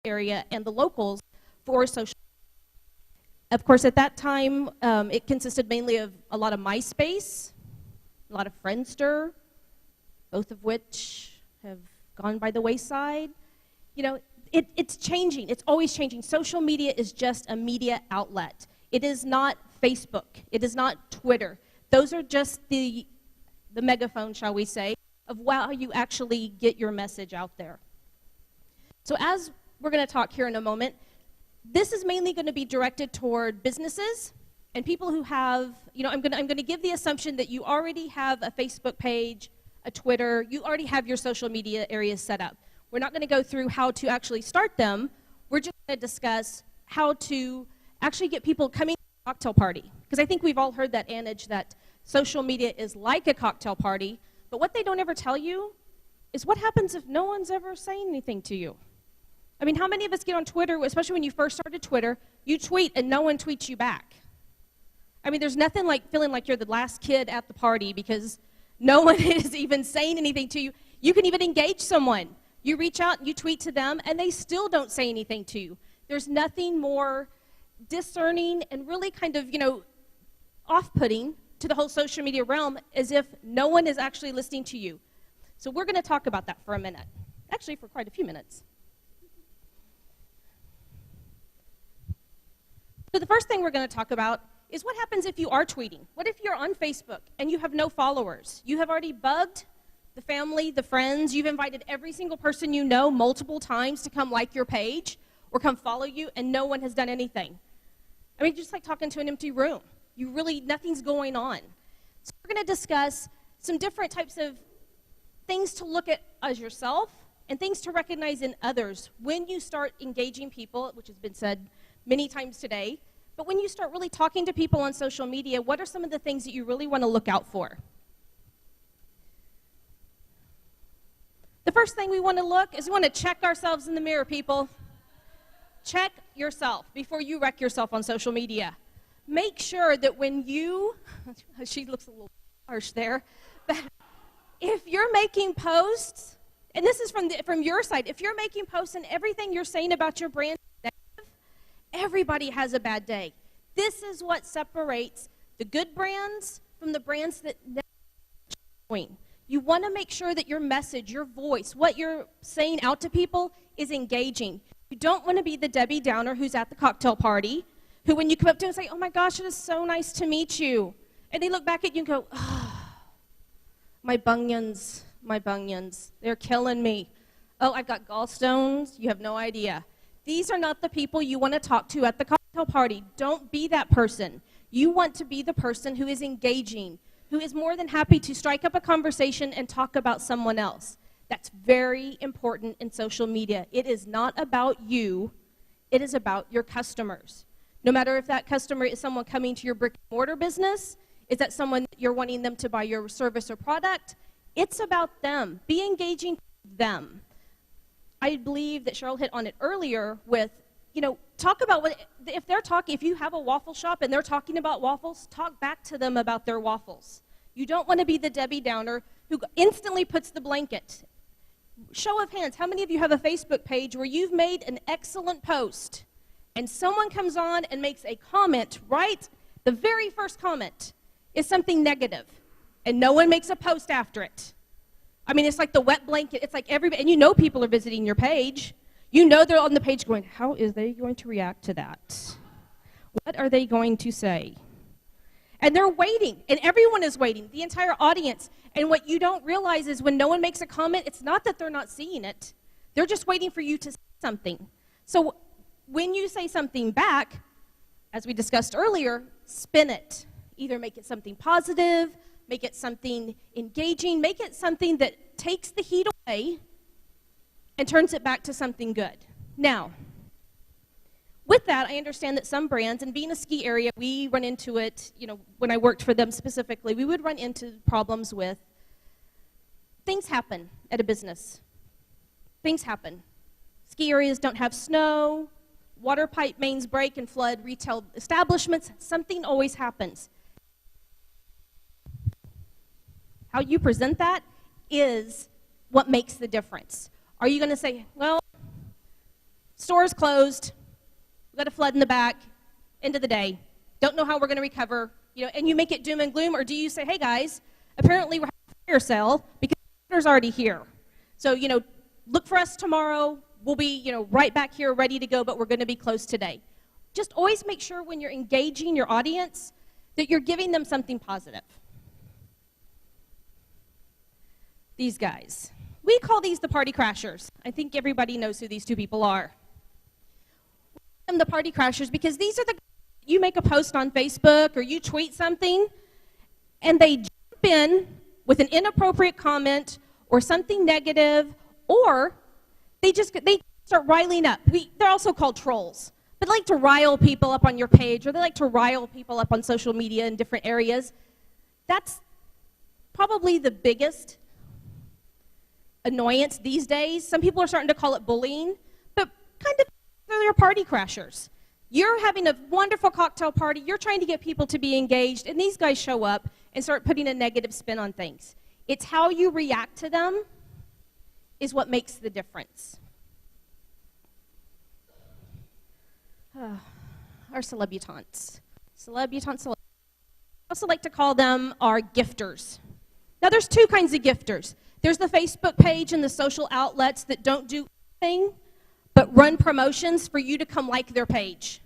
area and the locals for social. Of course, at that time, it consisted mainly of a lot of MySpace, a lot of Friendster, both of which have gone by the wayside. You know, it's changing. It's always changing. Social media is just a media outlet. It is not Facebook. It is not Twitter. Those are just the megaphone, shall we say, of how you actually get your message out there. So as we're going to talk here in a moment, this is mainly going to be directed toward businesses and people who have, you know, I'm going to give the assumption that you already have a Facebook page, a Twitter, you already have your social media areas set up. We're not going to go through how to actually start them. We're just going to discuss how to actually get people coming to a cocktail party. Because I think we've all heard that adage that social media is like a cocktail party, but what they don't ever tell you is what happens if no one's ever saying anything to you. I mean, how many of us get on Twitter, especially when you first started Twitter, you tweet and no one tweets you back? I mean, there's nothing like feeling like you're the last kid at the party because no one is even saying anything to you. You can even engage someone. You reach out and you tweet to them and they still don't say anything to you. There's nothing more discerning and really kind of, you know, off-putting to the whole social media realm as if no one is actually listening to you. So we're going to talk about that for a minute. Actually, for quite a few minutes. So the first thing we're going to talk about is what happens if you are tweeting. What if you're on Facebook and you have no followers? You have already bugged the family, the friends. You've invited every single person you know multiple times to come like your page or come follow you, and no one has done anything. I mean, just like talking to an empty room. You really, nothing's going on. So we're going to discuss some different types of things to look at as yourself and things to recognize in others when you start engaging people, which has been said many times today. But when you start really talking to people on social media, what are some of the things that you really want to look out for? The first thing we want to look is we want to check ourselves in the mirror, people. Check yourself before you wreck yourself on social media. Make sure that when you, she looks a little harsh there, but if you're making posts, and this is from your side, if you're making posts and everything you're saying about your brand is negative, everybody has a bad day. This is what separates the good brands from the brands that never join. You want to make sure that your message, your voice, what you're saying out to people is engaging. You don't want to be the Debbie Downer who's at the cocktail party, who when you come up to them and say, oh my gosh, it is so nice to meet you. And they look back at you and go, oh, my bunions, they're killing me. Oh, I've got gallstones, you have no idea. These are not the people you want to talk to at the cocktail party. Don't be that person. You want to be the person who is engaging, who is more than happy to strike up a conversation and talk about someone else. That's very important in social media. It is not about you. It is about your customers. No matter if that customer is someone coming to your brick and mortar business, is that someone that you're wanting them to buy your service or product, it's about them. Be engaging with them. I believe that Cheryl hit on it earlier with, you know, talk about what, if they're talking, if you have a waffle shop and they're talking about waffles, talk back to them about their waffles. You don't want to be the Debbie Downer who instantly puts the blanket. Show of hands, how many of you have a Facebook page where you've made an excellent post and someone comes on and makes a comment, right? The very first comment is something negative and no one makes a post after it. I mean, it's like the wet blanket. It's like everybody, and you know people are visiting your page. You know they're on the page going, how is they going to react to that? What are they going to say? And they're waiting, and everyone is waiting, the entire audience. And what you don't realize is when no one makes a comment, it's not that they're not seeing it. They're just waiting for you to say something. So when you say something back, as we discussed earlier, spin it. Either make it something positive, make it something engaging, make it something that takes the heat away and turns it back to something good. Now, with that, I understand that some brands, and being a ski area, we run into it, you know, when I worked for them specifically, we would run into problems with things happen at a business. Things happen. Ski areas don't have snow, water pipe mains break and flood retail establishments. Something always happens. How you present that is what makes the difference. Are you going to say, well, Store's closed. We've got a flood in the back. End of the day. Don't know how we're going to recover. And you make it doom and gloom, or do you say, hey guys, apparently we're having a fire sale because the water's already here. So, look for us tomorrow. We'll be, right back here ready to go, but we're going to be closed today. Just always make sure when you're engaging your audience that you're giving them something positive. These guys. We call these the party crashers. I think everybody knows who these two people are. We call them the party crashers because these are the you make a post on Facebook or you tweet something and they jump in with an inappropriate comment or something negative, or they start riling up. They're also called trolls. But they like to rile people up on your page, or they like to rile people up on social media in different areas. That's probably the biggest annoyance these days. Some people are starting to call it bullying, but kind of they're party crashers. You're having a wonderful cocktail party, you're trying to get people to be engaged, and these guys show up and start putting a negative spin on things. It's how you react to them is what makes the difference. Our celebutants. I also like to call them our gifters. Now there's two kinds of gifters. There's the Facebook page and the social outlets that don't do anything but run promotions for you to come like their page.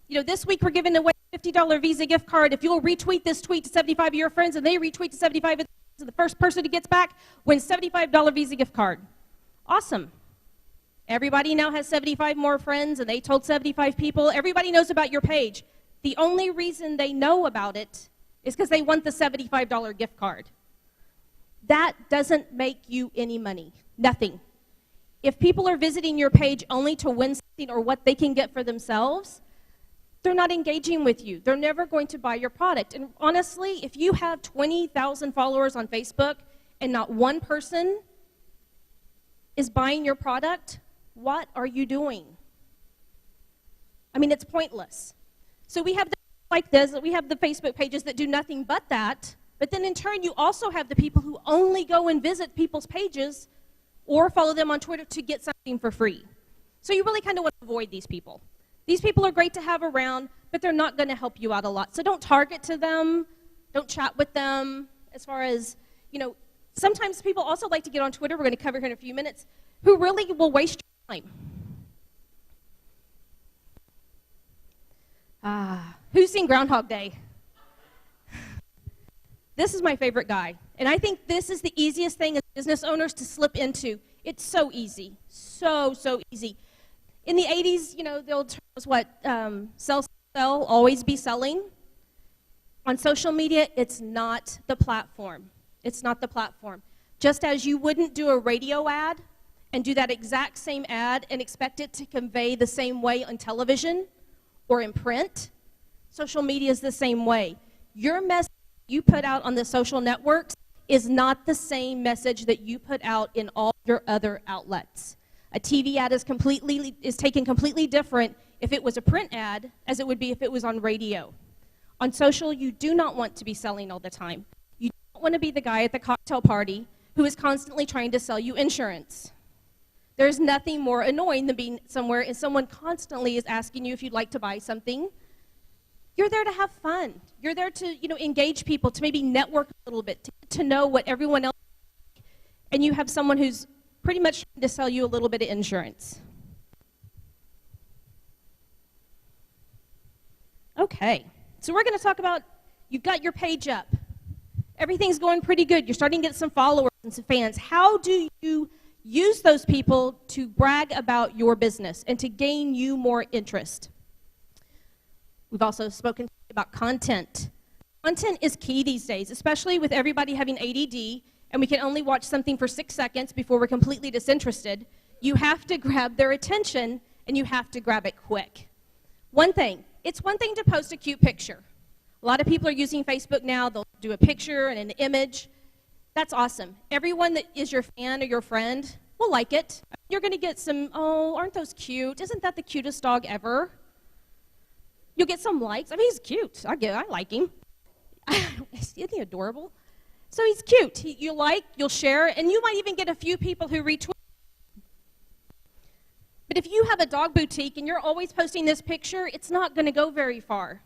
This week we're giving away a $50 Visa gift card. If you'll retweet this tweet to 75 of your friends and they retweet to 75 of the first person who gets back wins $75 Visa gift card. Awesome. Everybody now has 75 more friends and they told 75 people. Everybody knows about your page. The only reason they know about it is because they want the $75 gift card. That doesn't make you any money. Nothing. If people are visiting your page only to win something or what they can get for themselves, they're not engaging with you. They're never going to buy your product. And honestly, if you have 20,000 followers on Facebook and not one person is buying your product, what are you doing? I mean, it's pointless. So we have like this, we have the Facebook pages that do nothing but that, but then in turn you also have the people who only go and visit people's pages or follow them on Twitter to get something for free. So you really kind of want to avoid these people. These people are great to have around, but they're not going to help you out a lot. So don't target to them, don't chat with them. As far as, sometimes people also like to get on Twitter, we're going to cover here in a few minutes, who really will waste your time. Who's seen Groundhog Day? This is my favorite guy. And I think this is the easiest thing as business owners to slip into. It's so easy. So easy. In the 80s, the old term was what? Sell, always be selling. On social media, it's not the platform. It's not the platform. Just as you wouldn't do a radio ad and do that exact same ad and expect it to convey the same way on television or in print, social media is the same way. Your message you put out on the social networks is not the same message that you put out in all your other outlets. A TV ad is taken completely different if it was a print ad as it would be if it was on radio. On social, you do not want to be selling all the time. You don't want to be the guy at the cocktail party who is constantly trying to sell you insurance. There's nothing more annoying than being somewhere and someone constantly is asking you if you'd like to buy something. You're there to have fun. You're there to, engage people, to maybe network a little bit, to know what everyone else is like, and you have someone who's pretty much trying to sell you a little bit of insurance. Okay, so we're going to talk about, you've got your page up. Everything's going pretty good. You're starting to get some followers and some fans. How do you use those people to brag about your business and to gain you more interest? We've also spoken about content. Content is key these days, especially with everybody having ADD, and we can only watch something for 6 seconds before we're completely disinterested. You have to grab their attention, and you have to grab it quick. It's one thing to post a cute picture. A lot of people are using Facebook now. They'll do a picture and an image. That's awesome. Everyone that is your fan or your friend will like it. You're going to get some, oh, aren't those cute? Isn't that the cutest dog ever? You'll get some likes. I mean, he's cute. I like him. Isn't he adorable? So he's cute. You'll share, and you might even get a few people who retweet. But if you have a dog boutique and you're always posting this picture, it's not going to go very far.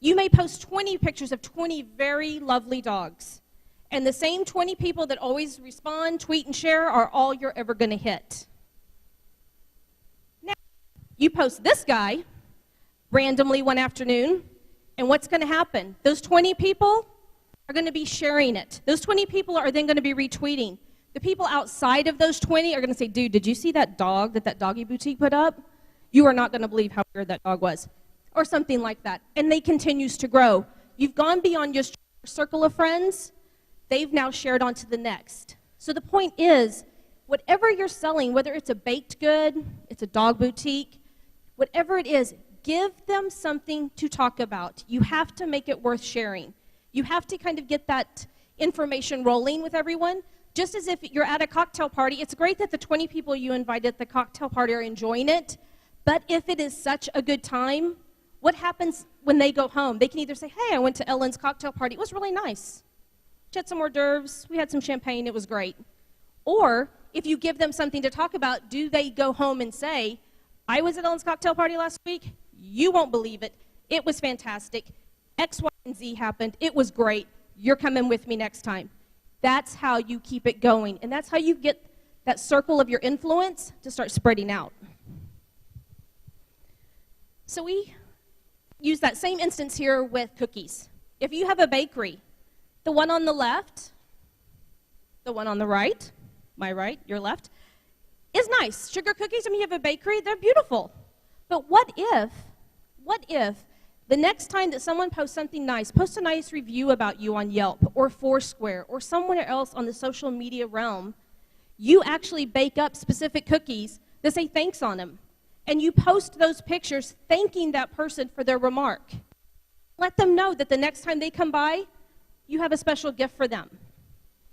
You may post 20 pictures of 20 very lovely dogs. And the same 20 people that always respond, tweet, and share are all you're ever going to hit. Now, you post this guy randomly one afternoon, and what's going to happen? Those 20 people are going to be sharing it. Those 20 people are then going to be retweeting. The people outside of those 20 are going to say, dude, did you see that dog that doggy boutique put up? You are not going to believe how weird that dog was. Or something like that. And they continues to grow. You've gone beyond your circle of friends. They've now shared on to the next. So the point is, whatever you're selling, whether it's a baked good, it's a dog boutique, whatever it is, give them something to talk about. You have to make it worth sharing. You have to kind of get that information rolling with everyone. Just as if you're at a cocktail party, it's great that the 20 people you invited at the cocktail party are enjoying it, but if it is such a good time, what happens when they go home? They can either say, hey, I went to Ellen's cocktail party. It was really nice. She had some hors d'oeuvres. We had some champagne. It was great. Or if you give them something to talk about, do they go home and say, I was at Ellen's cocktail party last week. You won't believe it. It was fantastic. X, Y, and Z happened. It was great. You're coming with me next time. That's how you keep it going. And that's how you get that circle of your influence to start spreading out. So we use that same instance here with cookies. If you have a bakery, the one on the left, the one on the right, my right, your left, is nice. Sugar cookies, I mean, you have a bakery, they're beautiful. But what if the next time that someone posts something nice, post a nice review about you on Yelp or Foursquare or somewhere else on the social media realm, you actually bake up specific cookies that say thanks on them. And you post those pictures thanking that person for their remark. Let them know that the next time they come by, you have a special gift for them.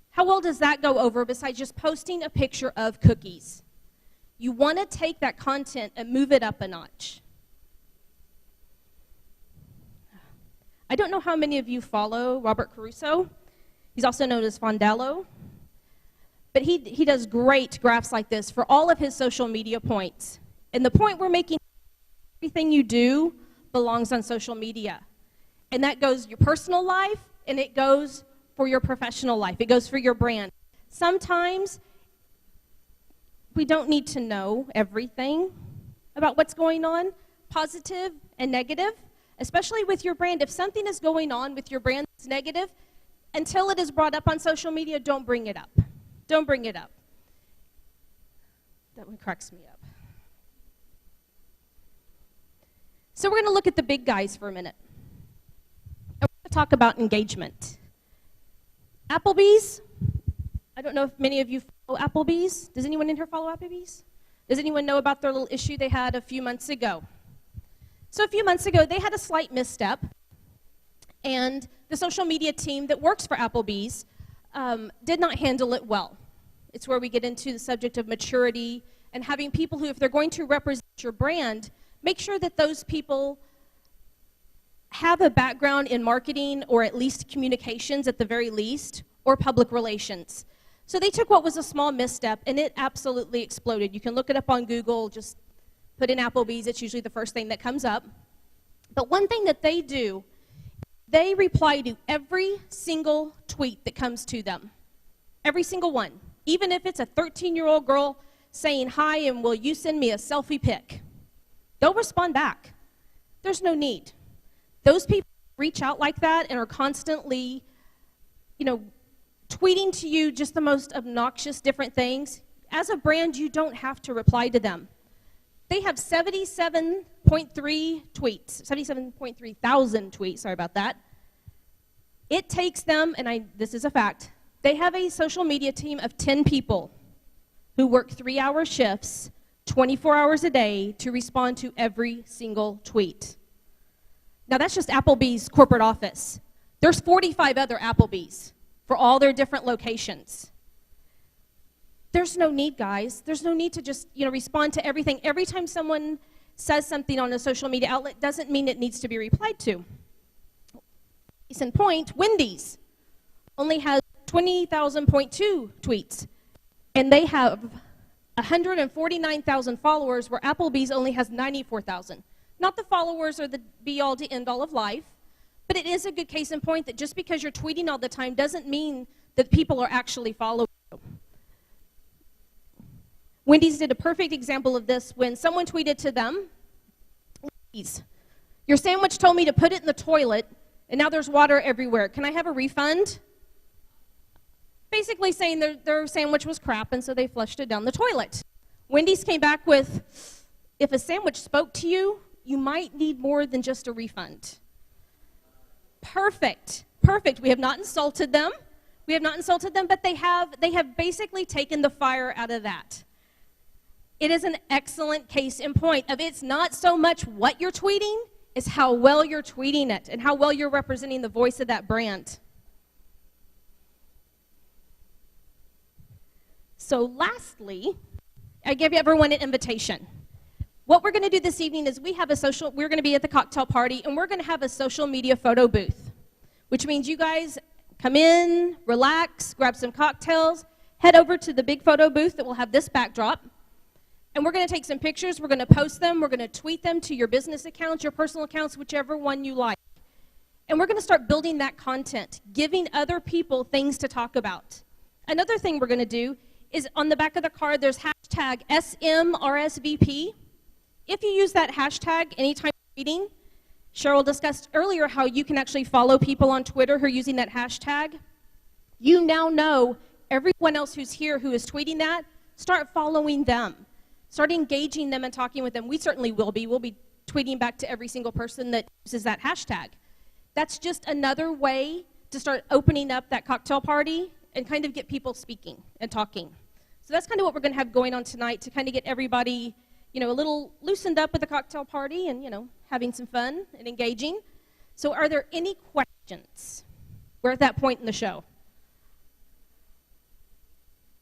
How well does that go over besides just posting a picture of cookies? You want to take that content and move it up a notch. I don't know how many of you follow Robert Caruso. He's also known as Fondello. But he does great graphs like this for all of his social media points. And the point we're making, everything you do belongs on social media. And that goes your personal life, and it goes for your professional life. It goes for your brand. Sometimes we don't need to know everything about what's going on, positive and negative, especially with your brand. If something is going on with your brand that's negative, until it is brought up on social media, don't bring it up. Don't bring it up. That one cracks me up. So we're going to look at the big guys for a minute. And we're going to talk about engagement. Applebees. I don't know if many of you follow Applebees. Does anyone in here follow Applebees? Does anyone know about their little issue they had a few months ago? So a few months ago, they had a slight misstep. And the social media team that works for Applebees did not handle it well. It's where we get into the subject of maturity and having people who, if they're going to represent your brand, make sure that those people have a background in marketing or at least communications at the very least, or public relations. So they took what was a small misstep and it absolutely exploded. You can look it up on Google, just put in Applebees, it's usually the first thing that comes up. But one thing that they do, they reply to every single tweet that comes to them. Every single one. Even if it's a 13-year-old girl saying hi and will you send me a selfie pic? They'll respond back. There's no need. Those people reach out like that and are constantly, tweeting to you just the most obnoxious different things. As a brand, you don't have to reply to them. They have 77.3 tweets, 77.3 thousand tweets, sorry about that. It takes them, and this is a fact, they have a social media team of 10 people who work 3-hour shifts, 24 hours a day to respond to every single tweet. Now that's just Applebee's corporate office. There's 45 other Applebees for all their different locations. There's no need, guys. There's no need to just, respond to everything. Every time someone says something on a social media outlet doesn't mean it needs to be replied to. Case in point, Wendys only has 20,000.2 tweets, and they have 149,000 followers, where Applebees only has 94,000. Not the followers are the be-all to end-all of life, but it is a good case in point that just because you're tweeting all the time doesn't mean that people are actually following you. Wendys did a perfect example of this when someone tweeted to them, "Please, your sandwich told me to put it in the toilet, and now there's water everywhere. Can I have a refund?" Basically saying their sandwich was crap, and so they flushed it down the toilet. Wendys came back with, "If a sandwich spoke to you, you might need more than just a refund." Perfect. Perfect. We have not insulted them. We have not insulted them, but they have basically taken the fire out of that. It is an excellent case in point of it's not so much what you're tweeting, it's how well you're tweeting it and how well you're representing the voice of that brand. So lastly, I give everyone an invitation. What we're going to do this evening is we're going to be at the cocktail party, and we're going to have a social media photo booth, which means you guys come in, relax, grab some cocktails, head over to the big photo booth that will have this backdrop, and we're going to take some pictures, we're going to post them, we're going to tweet them to your business accounts, your personal accounts, whichever one you like. And we're going to start building that content, giving other people things to talk about. Another thing we're going to do is on the back of the card, there's hashtag SMRSVP. If you use that hashtag anytime you're reading, Cheryl discussed earlier how you can actually follow people on Twitter who are using that hashtag. You now know everyone else who's here who is tweeting that, start following them. Start engaging them and talking with them. We certainly will be. We'll be tweeting back to every single person that uses that hashtag. That's just another way to start opening up that cocktail party and kind of get people speaking and talking. So that's kind of what we're going to have going on tonight to kind of get everybody, a little loosened up with the cocktail party and, having some fun and engaging. So are there any questions? We're at that point in the show.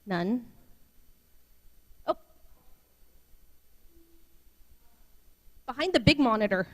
None? Oh. Behind the big monitor.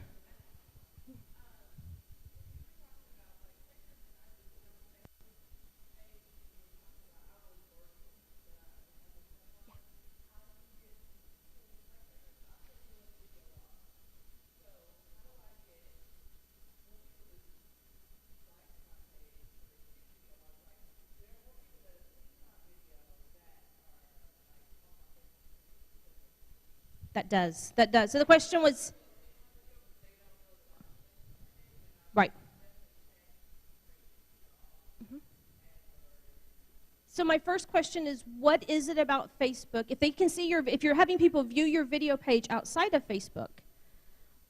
That does. So the question was, right. Mm-hmm. So my first question is, what is it about Facebook? If they can see if you're having people view your video page outside of Facebook,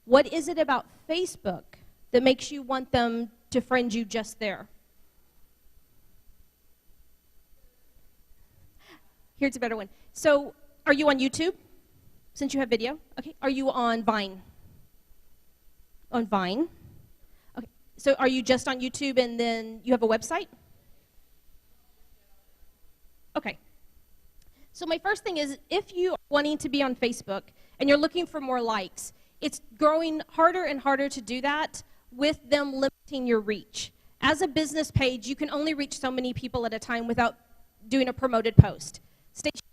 what is it about Facebook that makes you want them to friend you just there? Here's a better one. So are you on YouTube? Since you have video? Okay. Are you on Vine? On Vine? Okay. So are you just on YouTube and then you have a website? Okay. So my first thing is, if you are wanting to be on Facebook and you're looking for more likes, it's growing harder and harder to do that with them limiting your reach. As a business page, you can only reach so many people at a time without doing a promoted post.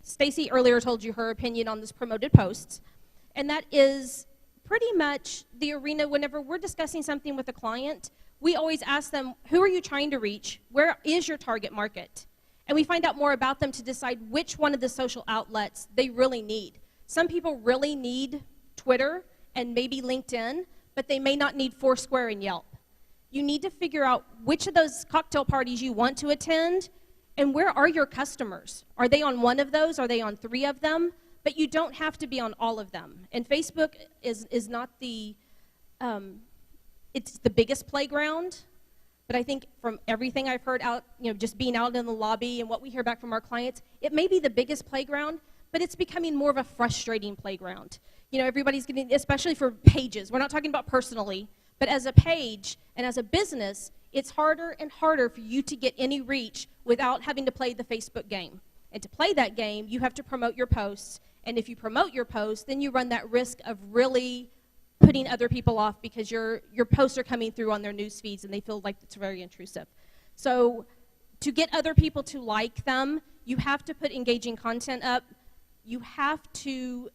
Stacy earlier told you her opinion on this promoted posts, and that is pretty much the arena. Whenever we're discussing something with a client, we always ask them, who are you trying to reach? Where is your target market? And we find out more about them to decide which one of the social outlets they really need. Some people really need Twitter and maybe LinkedIn, but they may not need Foursquare and Yelp. You need to figure out which of those cocktail parties you want to attend. And where are your customers? Are they on one of those? Are they on 3 of them? But you don't have to be on all of them. And Facebook is not it's the biggest playground. But I think from everything I've heard out, just being out in the lobby and what we hear back from our clients, it may be the biggest playground, but it's becoming more of a frustrating playground. Everybody's getting, especially for pages. We're not talking about personally, but as a page and as a business, it's harder and harder for you to get any reach without having to play the Facebook game. And to play that game, you have to promote your posts. And if you promote your posts, then you run that risk of really putting other people off because your posts are coming through on their news feeds and they feel like it's very intrusive. So to get other people to like them, you have to put engaging content up. You have to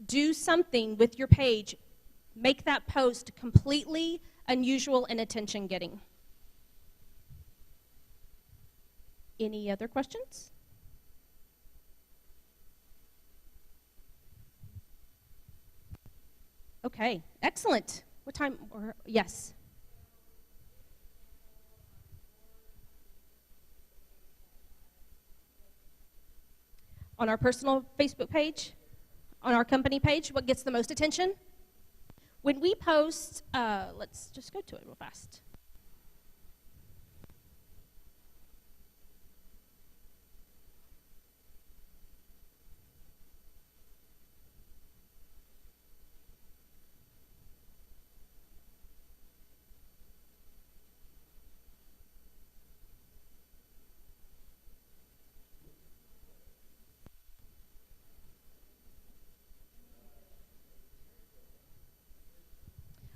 do something with your page. Make that post completely unusual and attention-getting. Any other questions? Okay, excellent. What time? Yes. On our personal Facebook page, on our company page, what gets the most attention? When we post, let's just go to it real fast.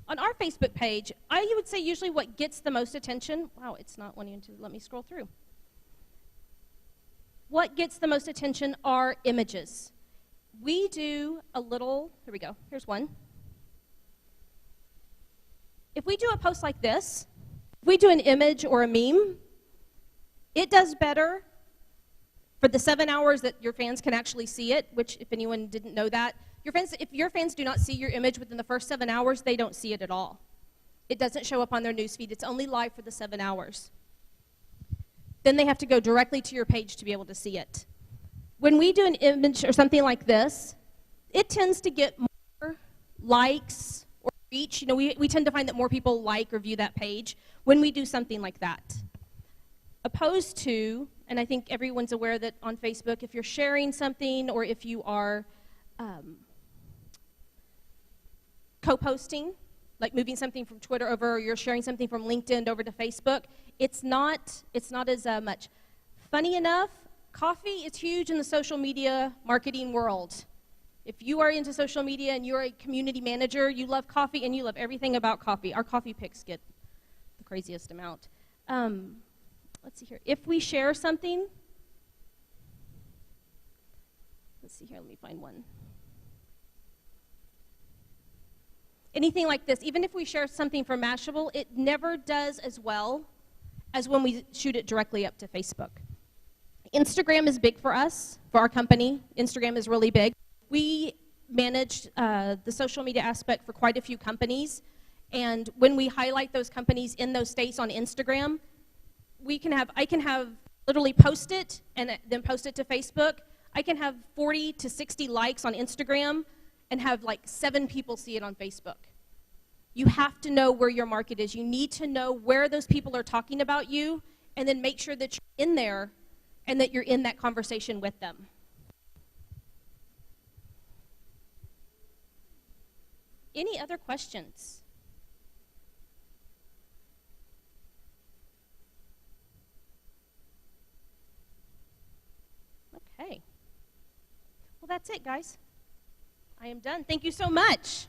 On our Facebook page, I would say usually what gets the most attention, wow, it's not wanting to let me scroll through. What gets the most attention are images. We do a little, here we go, here's one. If we do a post like this, if we do an image or a meme, it does better for the 7 hours that your fans can actually see it, which if anyone didn't know that, if your fans do not see your image within the first 7 hours, they don't see it at all. It doesn't show up on their newsfeed. It's only live for the 7 hours. Then they have to go directly to your page to be able to see it. When we do an image or something like this, it tends to get more likes or reach. You know, we tend to find that more people like or view that page when we do something like that. Opposed to, and I think everyone's aware that on Facebook, if you're sharing something or if you are co-posting, like moving something from Twitter over, or you're sharing something from LinkedIn over to Facebook, it's not as much. Funny enough, coffee is huge in the social media marketing world. If you are into social media and you're a community manager, you love coffee and you love everything about coffee. Our coffee picks get the craziest amount. Let's see here. If we share something, let's see here, let me find one. Anything like this, even if we share something from Mashable, it never does as well as when we shoot it directly up to Facebook. Instagram is big for us, for our company. Instagram is really big. We manage the social media aspect for quite a few companies, and when we highlight those companies in those states on Instagram, I can have literally post it and then post it to Facebook. I can have 40 to 60 likes on Instagram and have like 7 people see it on Facebook. You have to know where your market is. You need to know where those people are talking about you, and then make sure that you're in there and that you're in that conversation with them. Any other questions? Okay. Well, that's it, guys. I am done. Thank you so much.